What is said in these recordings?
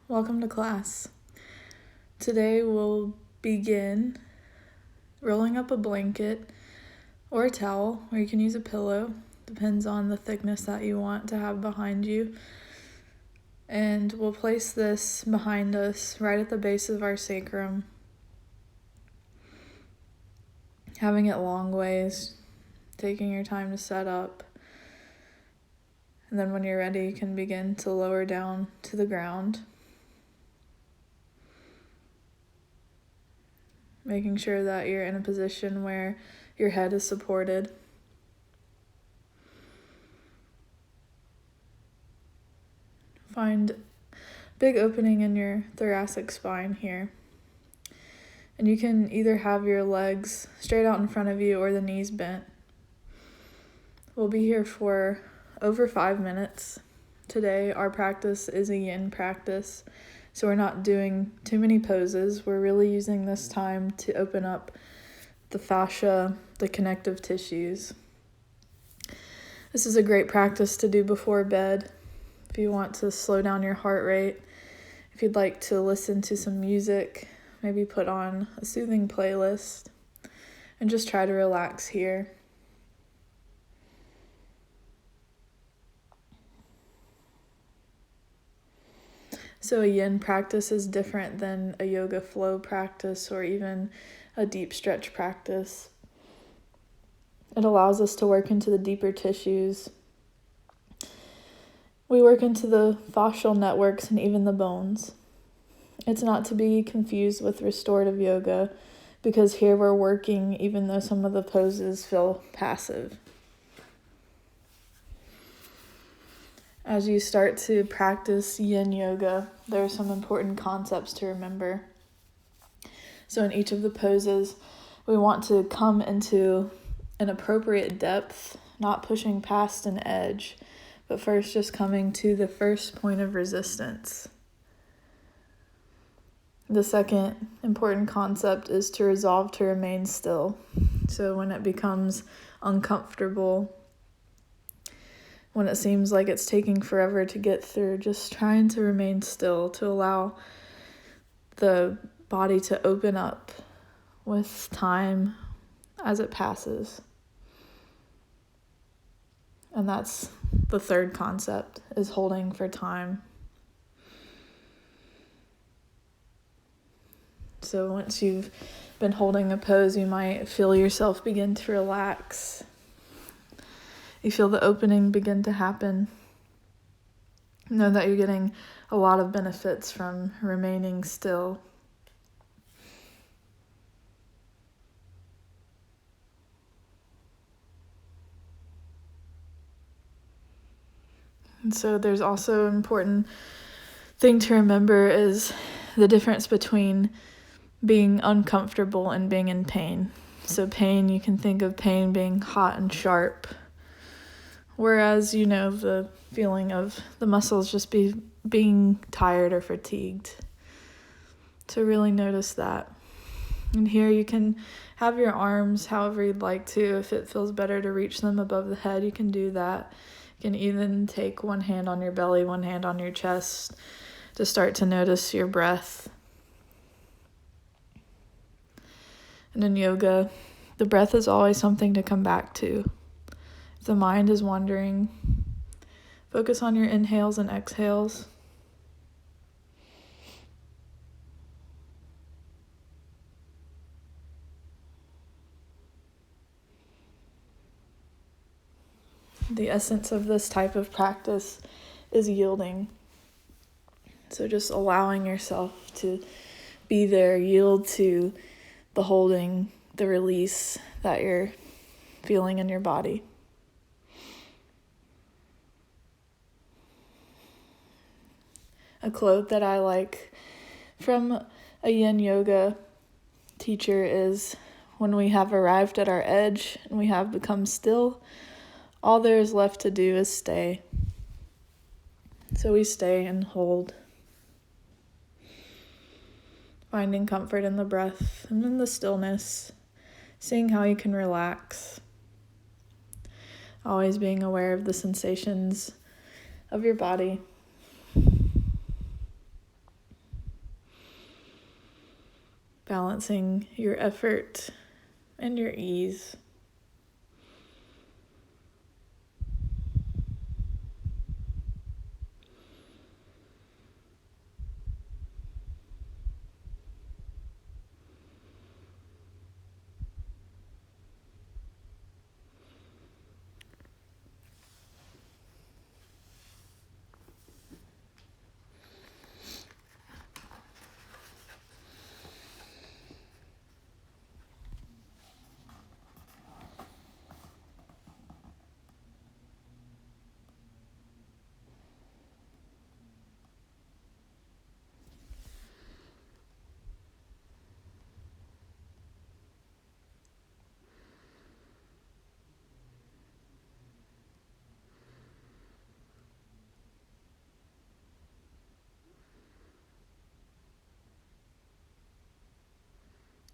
Welcome to class. Today we'll begin rolling up a blanket or a towel, or you can use a pillow, depends on the thickness that you want to have behind you. And we'll place this behind us right at the base of our sacrum, having it long ways, taking your time to set up. And then when you're ready, you can begin to lower down to the ground, making sure that you're in a position where your head is supported. Find a big opening in your thoracic spine here. And you can either have your legs straight out in front of you or the knees bent. We'll be here for over 5 minutes. Today, our practice is a yin practice, so we're not doing too many poses. We're really using this time to open up the fascia, the connective tissues. This is a great practice to do before bed. If you want to slow down your heart rate, if you'd like to listen to some music, maybe put on a soothing playlist and just try to relax here. So a yin practice is different than a yoga flow practice or even a deep stretch practice. It allows us to work into the deeper tissues. We work into the fascial networks and even the bones. It's not to be confused with restorative yoga, because here we're working even though some of the poses feel passive. As you start to practice Yin Yoga, there are some important concepts to remember. So in each of the poses, we want to come into an appropriate depth, not pushing past an edge, but first just coming to the first point of resistance. The second important concept is to resolve to remain still. So when it becomes uncomfortable, when it seems like it's taking forever to get through, just trying to remain still, to allow the body to open up with time as it passes. And that's the third concept, is holding for time. So once you've been holding a pose, you might feel yourself begin to relax. You feel the opening begin to happen. Know that you're getting a lot of benefits from remaining still. And so there's also an important thing to remember is the difference between being uncomfortable and being in pain. So pain, you can think of pain being hot and sharp, whereas, the feeling of the muscles just being tired or fatigued. So really notice that. And here you can have your arms however you'd like to. If it feels better to reach them above the head, you can do that. You can even take one hand on your belly, one hand on your chest to start to notice your breath. And in yoga, the breath is always something to come back to. If the mind is wandering, focus on your inhales and exhales. The essence of this type of practice is yielding. So just allowing yourself to be there, yield to the holding, the release that you're feeling in your body. A quote that I like from a Yin Yoga teacher is, "When we have arrived at our edge and we have become still, all there is left to do is stay." So we stay and hold, finding comfort in the breath and in the stillness, seeing how you can relax, always being aware of the sensations of your body. balancing your effort and your ease.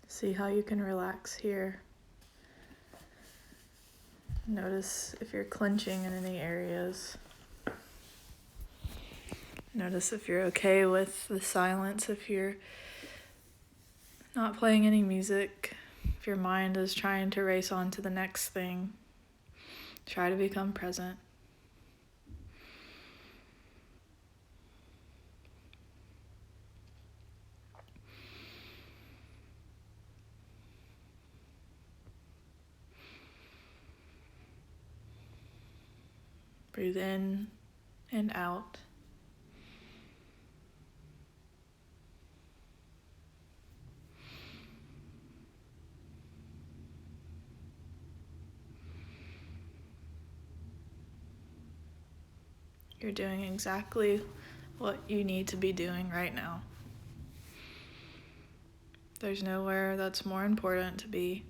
See how you can relax here. Notice if you're clenching in any areas. Notice if you're okay with the silence, if you're not playing any music, if your mind is trying to race on to the next thing. Try to become present. Breathe in and out. You're doing exactly what you need to be doing right now. There's nowhere that's more important to be.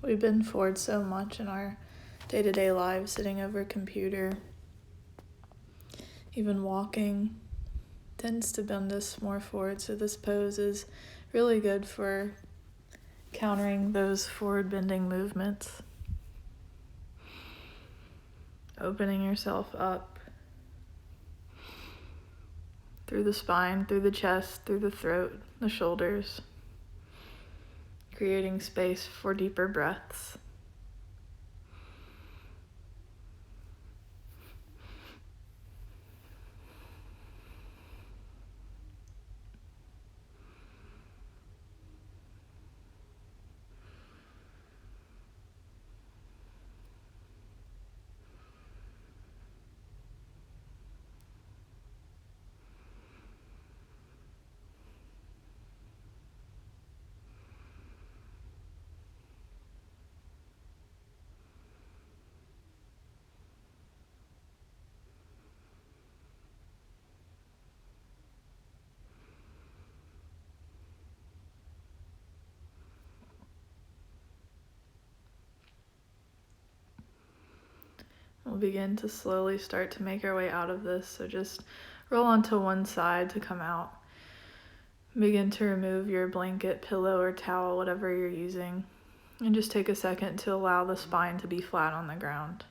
We've been forward so much in our day-to-day lives, sitting over a computer. Even walking tends to bend us more forward, so this pose is really good for countering those forward-bending movements. Opening yourself up through the spine, through the chest, through the throat, the shoulders. Creating space for deeper breaths. We'll begin to slowly start to make our way out of this, so just roll onto one side to come out. Begin to remove your blanket, pillow, or towel, whatever you're using, and just take a second to allow the spine to be flat on the ground.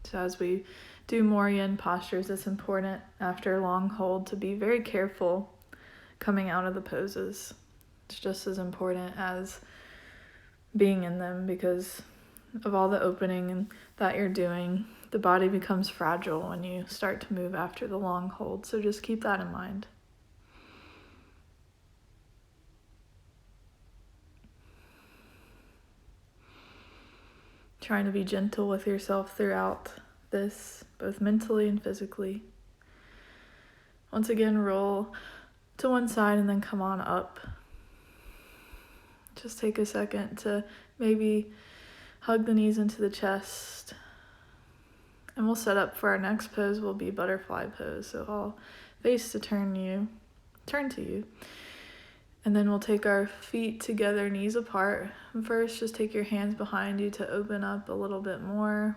So as we do more yin postures, it's important after a long hold to be very careful coming out of the poses. It's just as important as being in them because of all the opening that you're doing the body becomes fragile when you start to move after the long hold, so just keep that in mind. Trying to be gentle with yourself throughout this, both mentally and physically. Once again, roll to one side and then come on up. Just take a second to maybe hug the knees into the chest. And we'll set up for our next pose will be butterfly pose. So I'll face to turn to you. And then we'll take our feet together, knees apart. And first, just take your hands behind you to open up a little bit more.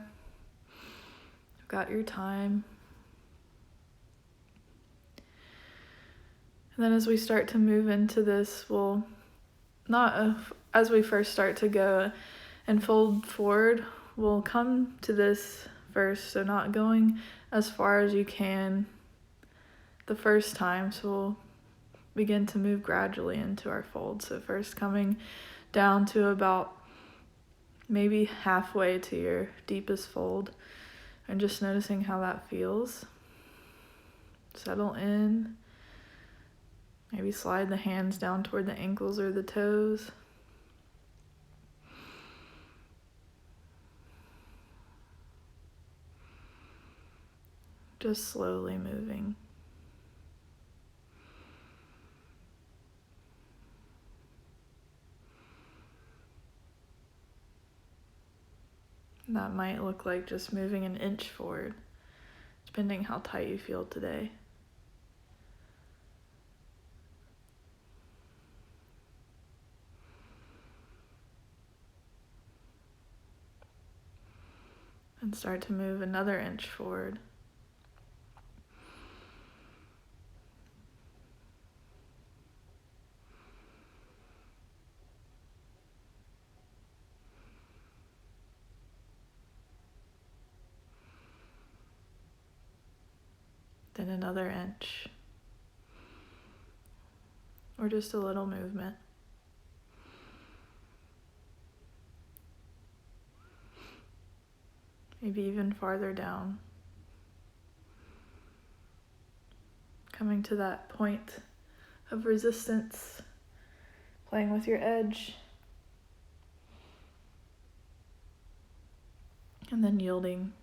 You've got your time. And then as we start to move into this, as we first start to go and fold forward, we'll come to this first. So not going as far as you can the first time. So we'll begin to move gradually into our fold. So first coming down to about maybe halfway to your deepest fold and just noticing how that feels. Settle in. Maybe slide the hands down toward the ankles or the toes. Just slowly moving. That might look like just moving an inch forward, depending how tight you feel today. And start to move another inch forward. Then another inch. Or just a little movement. Maybe even farther down. Coming to that point of resistance, playing with your edge. And then yielding.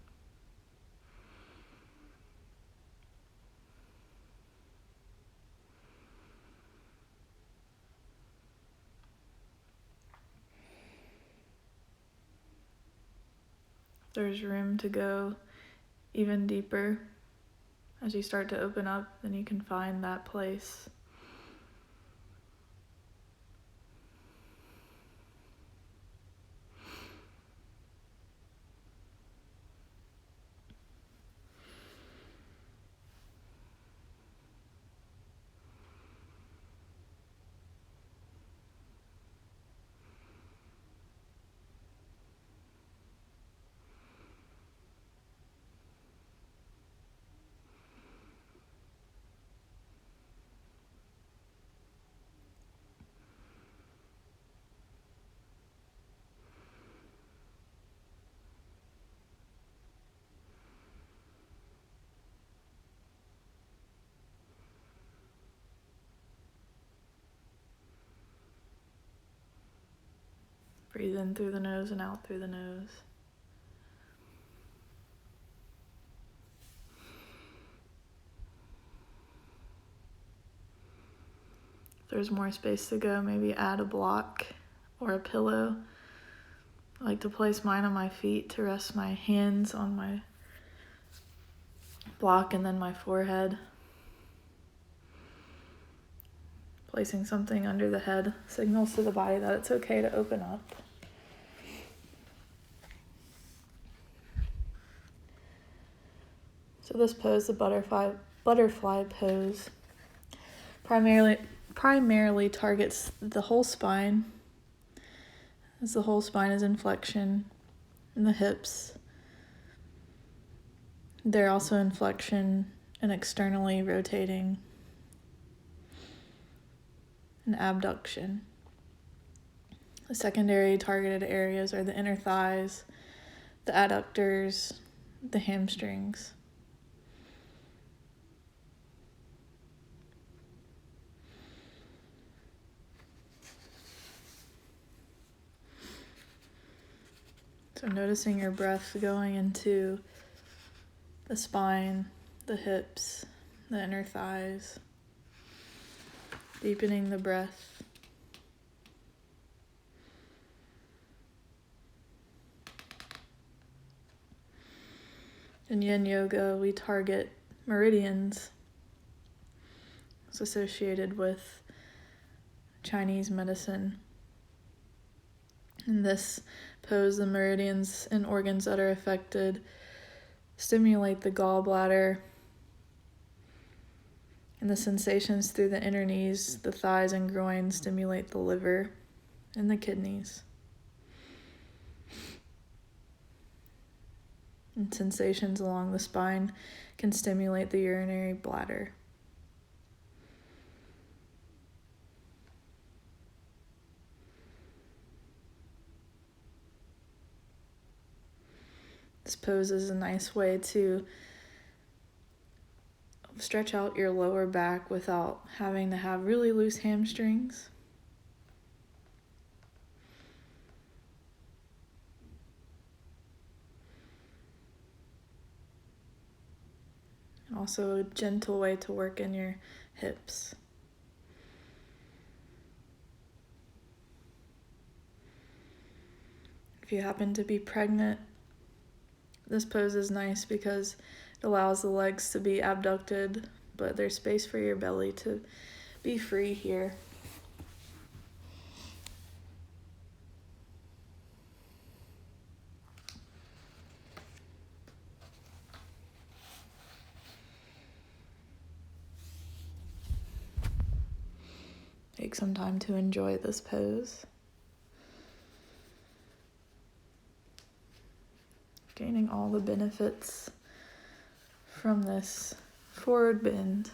There's room to go even deeper. As you start to open up, then you can find that place. Breathe in through the nose and out through the nose. If there's more space to go, maybe add a block or a pillow. I like to place mine on my feet to rest my hands on my block and then my forehead. Placing something under the head signals to the body that it's okay to open up. So this pose, the butterfly pose, primarily targets the whole spine, as the whole spine is in flexion, and the hips. They're also in flexion and externally rotating, and abduction. The secondary targeted areas are the inner thighs, the adductors, the hamstrings. So noticing your breath going into the spine, the hips, the inner thighs, deepening the breath. In Yin Yoga, we target meridians. It's associated with Chinese medicine. In this pose, the meridians and organs that are affected stimulate the gallbladder, and the sensations through the inner knees, the thighs and groin stimulate the liver and the kidneys. And sensations along the spine can stimulate the urinary bladder. This pose is a nice way to stretch out your lower back without having to have really loose hamstrings. And also a gentle way to work in your hips. If you happen to be pregnant, this pose is nice because it allows the legs to be abducted, but there's space for your belly to be free here. Take some time to enjoy this pose. Gaining all the benefits from this forward bend.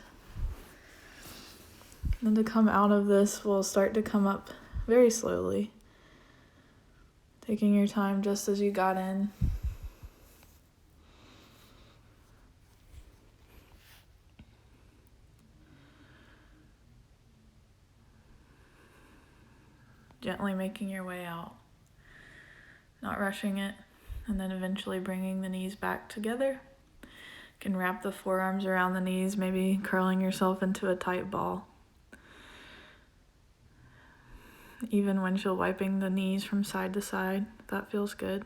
And to come out of this, we'll start to come up very slowly, taking your time just as you got in. Gently making your way out, not rushing it, and then eventually bringing the knees back together. You can wrap the forearms around the knees, maybe curling yourself into a tight ball. Even windshield wiping the knees from side to side, that feels good.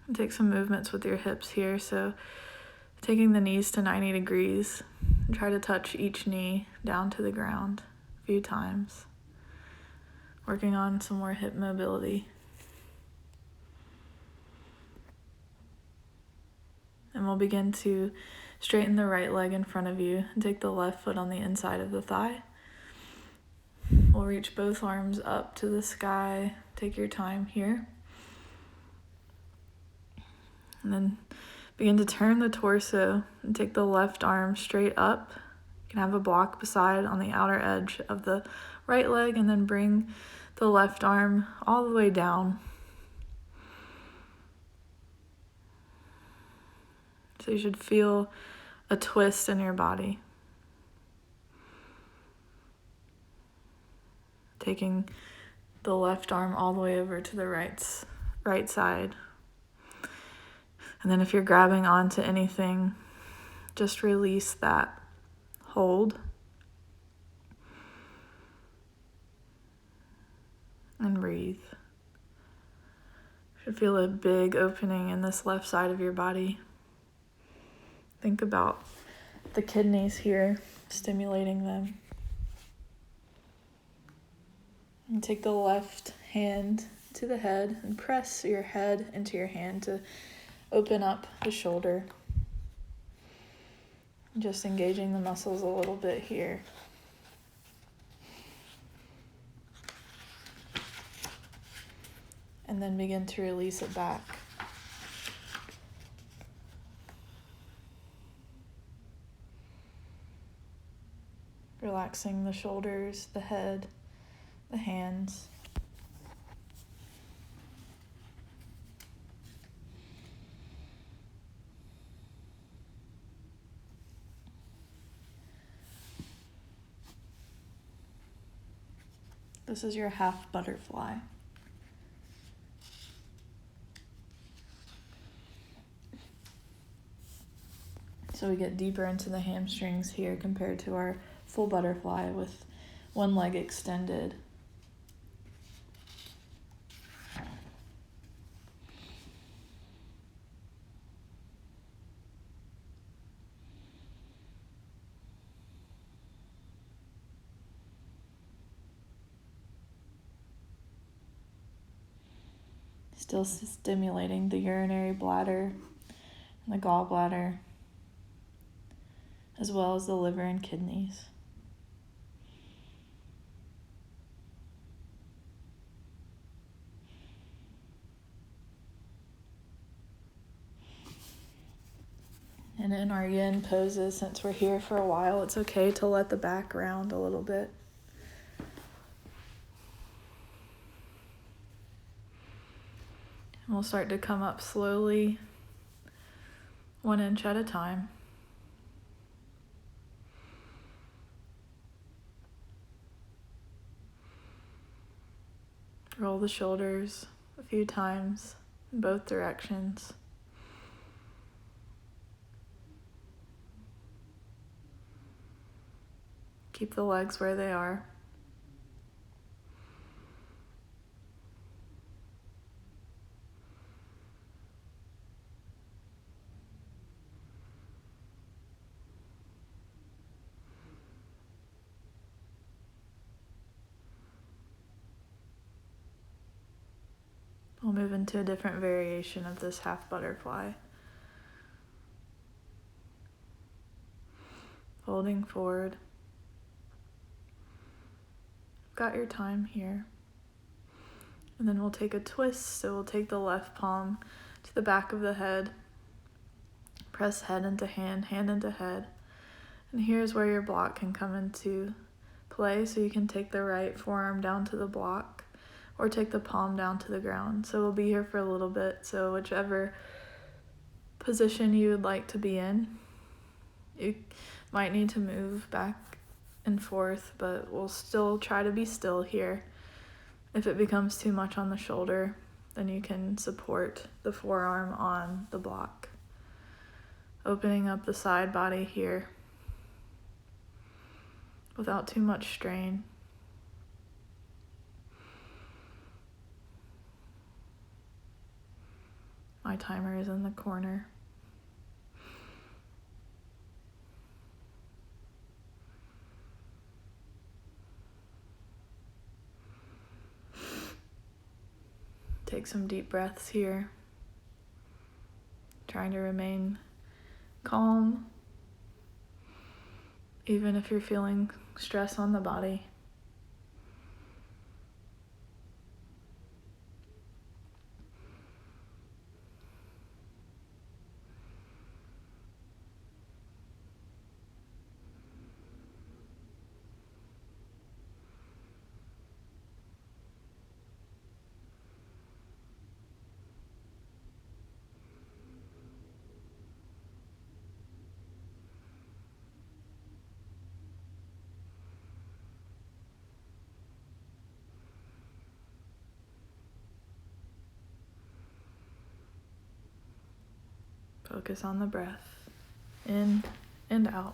And take some movements with your hips here, so taking the knees to 90 degrees, and try to touch each knee down to the ground a few times. Working on some more hip mobility. And we'll begin to straighten the right leg in front of you and take the left foot on the inside of the thigh. We'll reach both arms up to the sky. Take your time here. And then begin to turn the torso and take the left arm straight up. You can have a block beside on the outer edge of the right leg, and then bring the left arm all the way down. So you should feel a twist in your body. Taking the left arm all the way over to the right side. And then if you're grabbing onto anything, just release that. Hold. And breathe. You should feel a big opening in this left side of your body. Think about the kidneys here, stimulating them. And take the left hand to the head and press your head into your hand to open up the shoulder. Just engaging the muscles a little bit here. And then begin to release it back. relaxing the shoulders, the head, the hands. This is your half butterfly. So we get deeper into the hamstrings here compared to our full butterfly with one leg extended. Still stimulating the urinary bladder and the gallbladder, as well as the liver and kidneys. And in our yin poses, since we're here for a while, it's okay to let the back round a little bit. And we'll start to come up slowly, 1 inch at a time. Roll the shoulders a few times in both directions. Keep the legs where they are. We'll move into a different variation of this half butterfly. Folding forward. Got your time here. And then we'll take a twist. So we'll take the left palm to the back of the head. Press head into hand, hand into head. And here's where your block can come into play. So you can take the right forearm down to the block or take the palm down to the ground. So we'll be here for a little bit. So whichever position you would like to be in, you might need to move back and forth, but we'll still try to be still here. If it becomes too much on the shoulder, then you can support the forearm on the block. Opening up the side body here without too much strain. My timer is in the corner. Take some deep breaths here. Trying to remain calm, even if you're feeling stress on the body. Focus on the breath, in and out.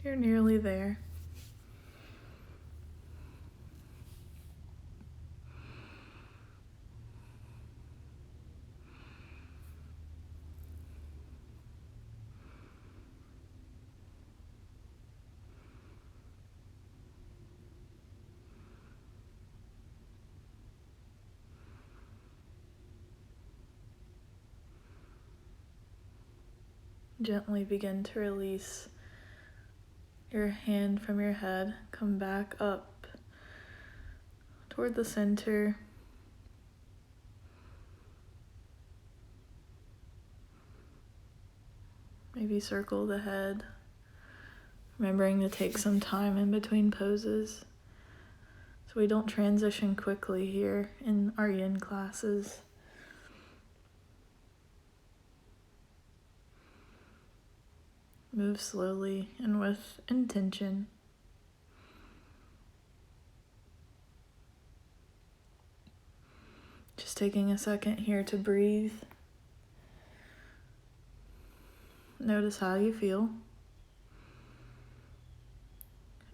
You're nearly there. Gently begin to release your hand from your head. Come back up toward the center. Maybe circle the head, remembering to take some time in between poses so we don't transition quickly here in our yin classes. Move slowly and with intention. Just taking a second here to breathe. Notice how you feel.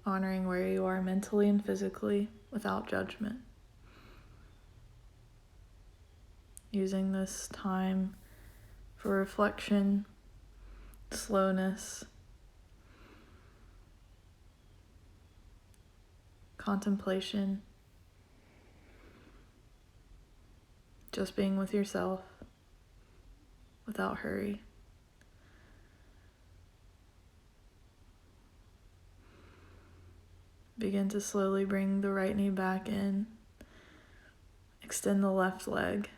Honoring where you are mentally and physically without judgment. Using this time for reflection, slowness, contemplation, just being with yourself without hurry. Begin to slowly bring the right knee back in. Extend the left leg.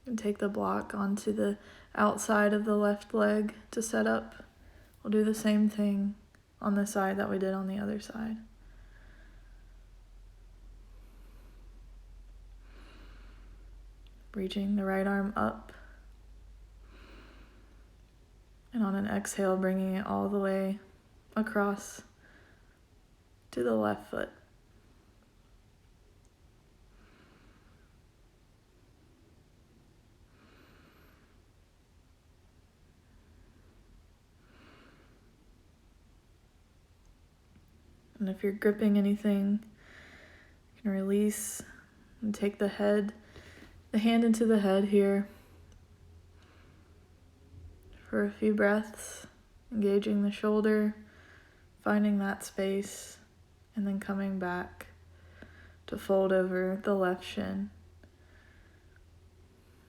And take the block onto the outside of the left leg to set up. We'll do the same thing on the side that we did on the other side. Reaching the right arm up. And on an exhale, bringing it all the way across to the left foot. And if you're gripping anything, you can release and take the hand into the head here for a few breaths, engaging the shoulder, finding that space, and then coming back to fold over the left shin.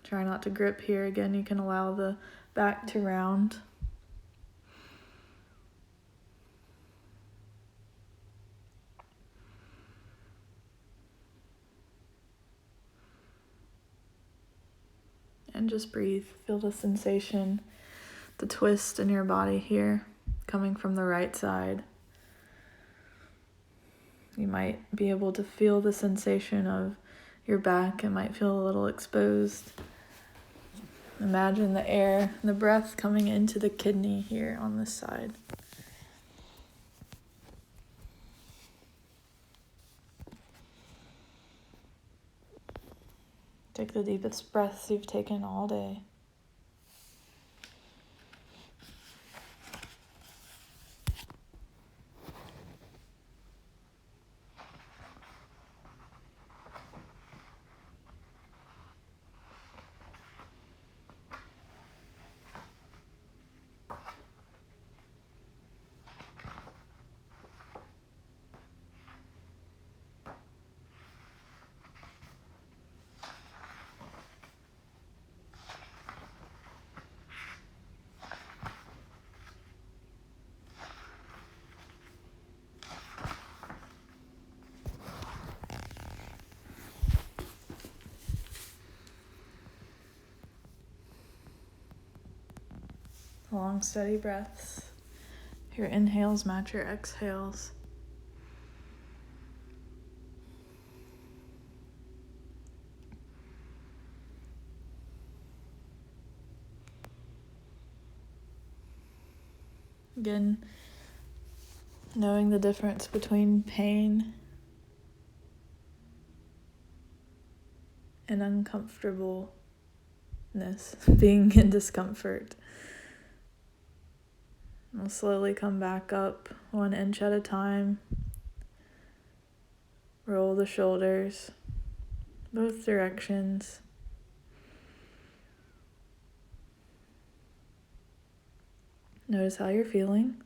Try not to grip here. Again, you can allow the back to round. And just breathe. Feel the sensation, the twist in your body here, coming from the right side. You might be able to feel the sensation of your back. It might feel a little exposed. Imagine the air, the breath coming into the kidney here on this side. Take the deepest breaths you've taken all day. Long, steady breaths. Your inhales match your exhales. Again, knowing the difference between pain and uncomfortableness, being in discomfort. We'll slowly come back up 1 inch at a time. Roll the shoulders, both directions. Notice how you're feeling.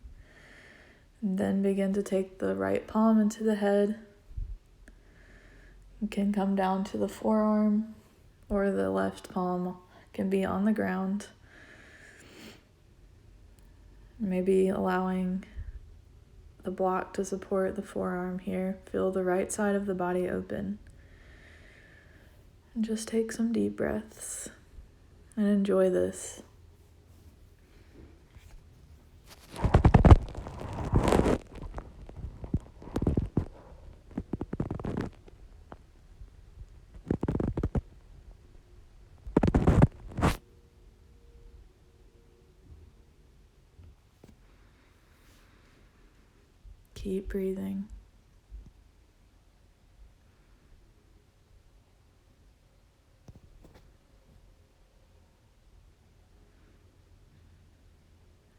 And then begin to take the right palm into the head. You can come down to the forearm or the left palm can be on the ground. Maybe allowing the block to support the forearm here. Feel the right side of the body open. And just take some deep breaths and enjoy this. Keep breathing.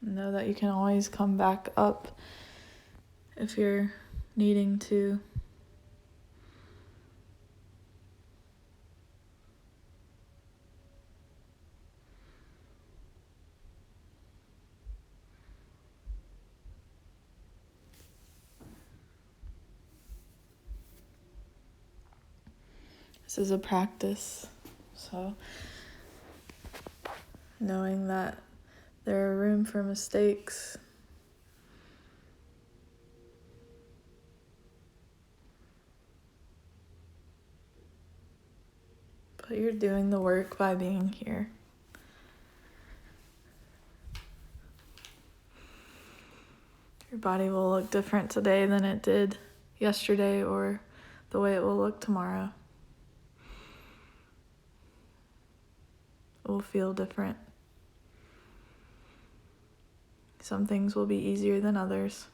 Know that you can always come back up if you're needing to. This is a practice, so knowing that there are room for mistakes. But you're doing the work by being here. Your body will look different today than it did yesterday or the way it will look tomorrow. It will feel different. Some things will be easier than others.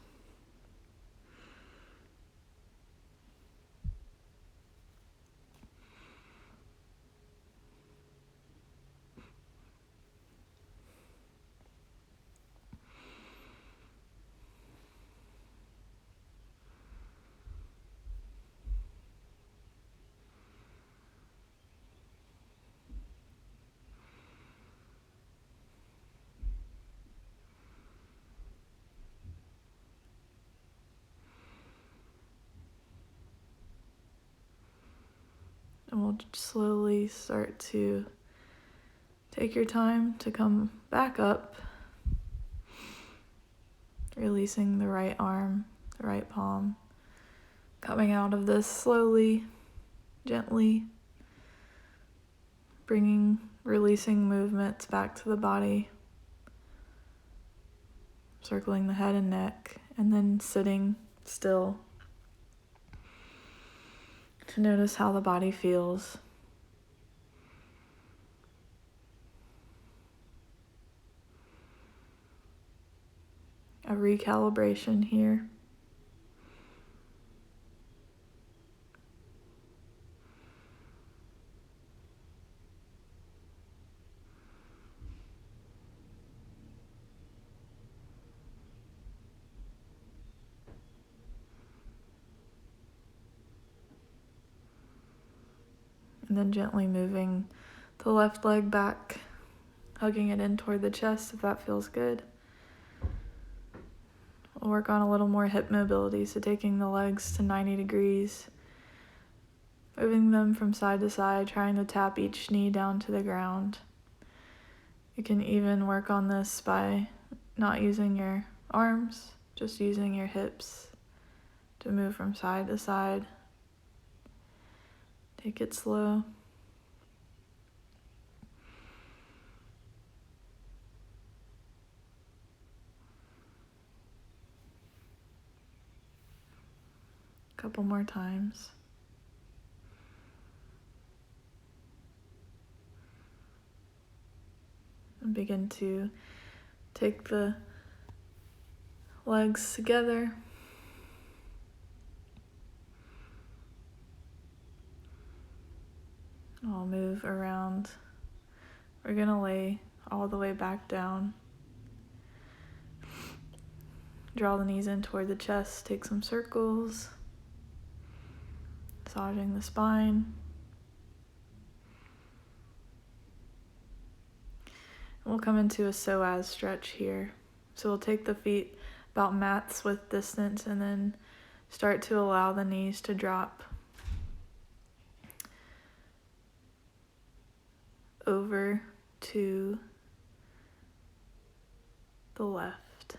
And we'll slowly start to take your time to come back up, releasing the right arm, the right palm, coming out of this slowly, gently, releasing movements back to the body, circling the head and neck, and then sitting still to notice how the body feels. A recalibration here. And then gently moving the left leg back, hugging it in toward the chest if that feels good. We'll work on a little more hip mobility, so taking the legs to 90 degrees, moving them from side to side, trying to tap each knee down to the ground. You can even work on this by not using your arms, just using your hips to move from side to side. Take it slow. A couple more times. And begin to take the legs together. I'll move around. We're gonna lay all the way back down. Draw the knees in toward the chest, take some circles, massaging the spine. We'll come into a psoas stretch here. So we'll take the feet about mats width distance and then start to allow the knees to drop over to the left.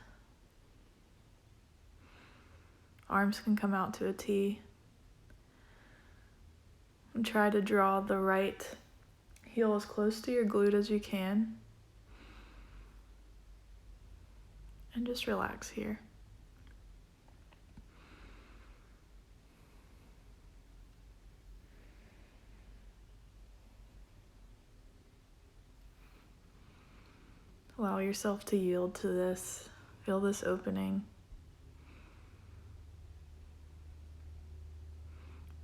Arms can come out to a T. And try to draw the right heel as close to your glute as you can. And just relax here. Allow yourself to yield to this. Feel this opening.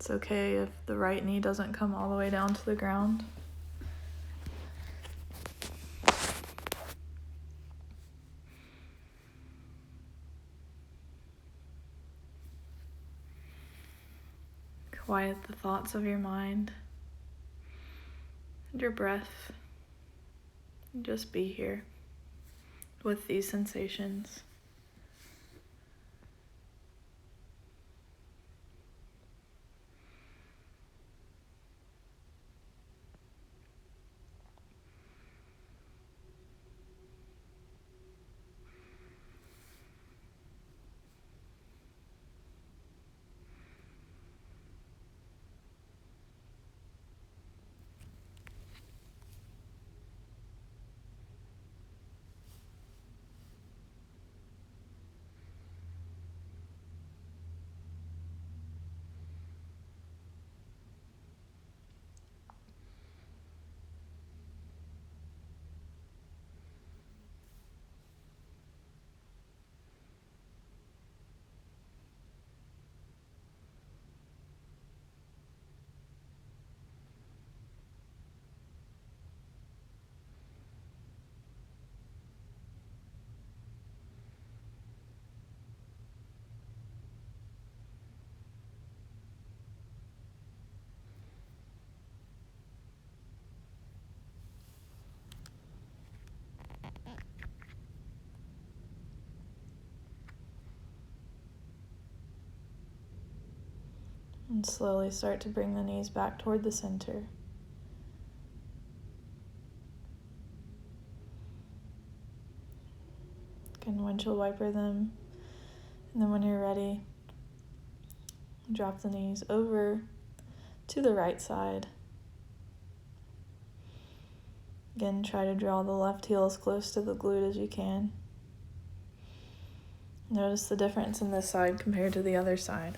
It's okay if the right knee doesn't come all the way down to the ground. Quiet the thoughts of your mind and your breath. And just be here with these sensations. And slowly start to bring the knees back toward the center. You can windshield wiper them. And then when you're ready, drop the knees over to the right side. Again, try to draw the left heel as close to the glute as you can. Notice the difference in this side compared to the other side.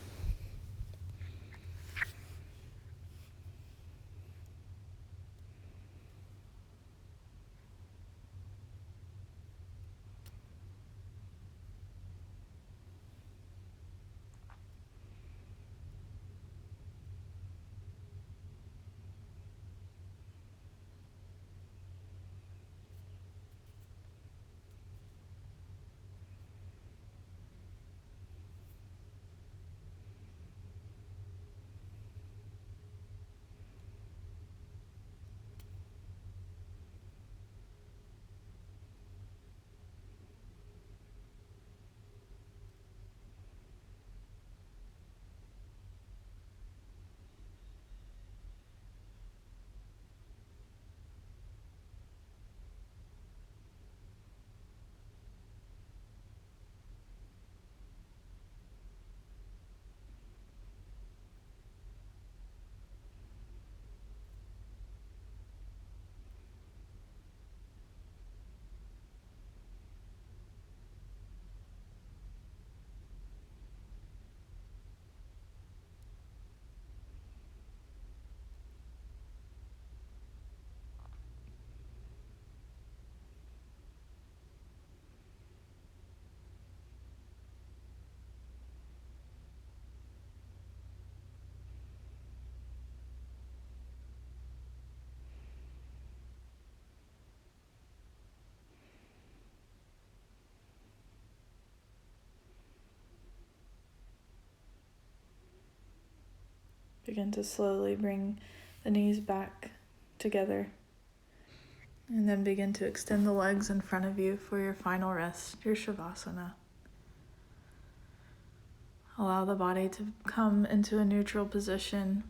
Begin to slowly bring the knees back together. And then begin to extend the legs in front of you for your final rest, your Shavasana. Allow the body to come into a neutral position,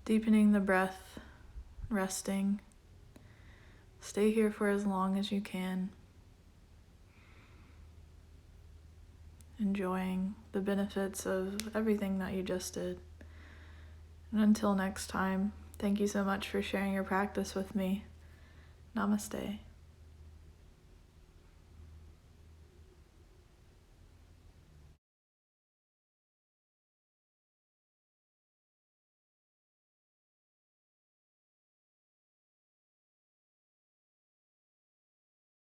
deepening the breath, resting, Stay here for as long as you can, enjoying the benefits of everything that you just did. And until next time, thank you so much for sharing your practice with me. Namaste.